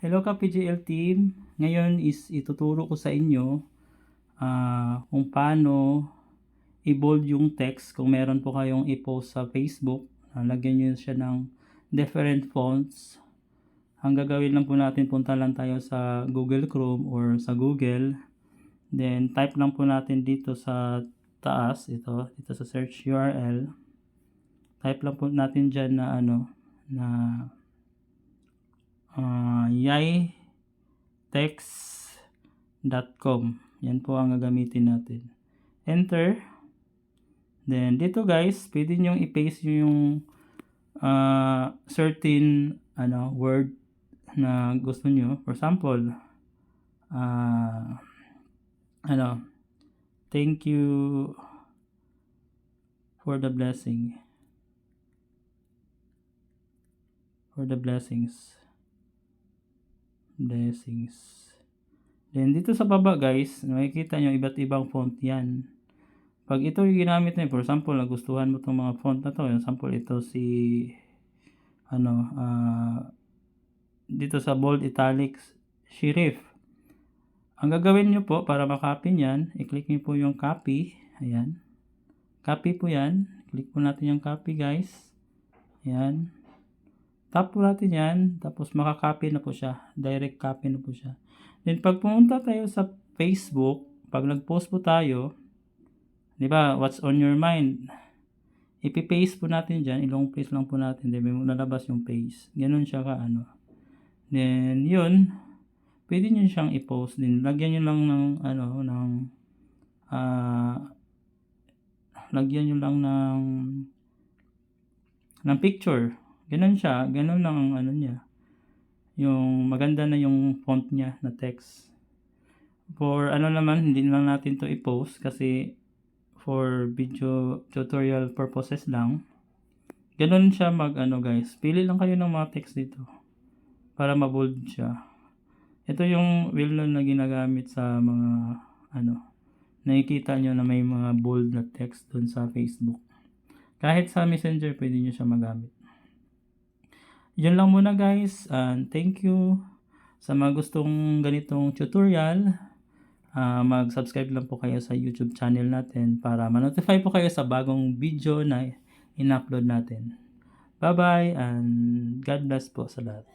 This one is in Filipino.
Hello ka-PJL team. Ngayon is ituturo ko sa inyo kung paano i-bold yung text kung meron po kayong i-post sa Facebook. Lagyan nyo siya ng different fonts. Ang gagawin lang po natin, punta lang tayo sa Google Chrome or sa Google. Then type lang po natin dito sa taas, dito sa search URL. Type lang po natin dyan na yaytext.com. Yan po ang gagamitin natin. Enter. Then dito guys, pwede nyo i-paste yung certain word na gusto nyo. For example, thank you for the blessing. Blessings. Then dito sa baba guys, makikita nyo iba't ibang font yan. Pag ito yung ginamit na, for example, nagustuhan mo itong mga font na to, yung sample ito dito sa bold italics serif. Ang gagawin nyo po para makopy nyan, i-click nyo po yung copy. Ayan. Copy po yan. Click po natin yung copy guys. Ayan. Tap po natin yan, tapos makakopy na po siya. Direct copy na po siya. Then pag pumunta tayo sa Facebook, pag nag-post po tayo, di ba, what's on your mind? Ipi-paste po natin dyan, ilong paste lang po natin, then may lalabas yung paste. Ganun siya Then yun, pwede nyo siyang i-post din. Lagyan nyo lang ng picture. Ganun siya, ganun lang ang niya. Yung maganda na yung font niya na text. For naman, hindi lang natin to i-post kasi for video tutorial purposes lang. Ganun siya guys. Pili lang kayo ng mga text dito para ma-bold siya. Ito yung well-known na ginagamit sa mga nakikita nyo na may mga bold na text dun sa Facebook. Kahit sa Messenger, pwede nyo siya magamit. Yun lang muna guys, and thank you sa mga gustong ganitong tutorial. Mag-subscribe lang po kayo sa YouTube channel natin para ma-notify po kayo sa bagong video na in-upload natin. Bye bye and God bless po sa lahat.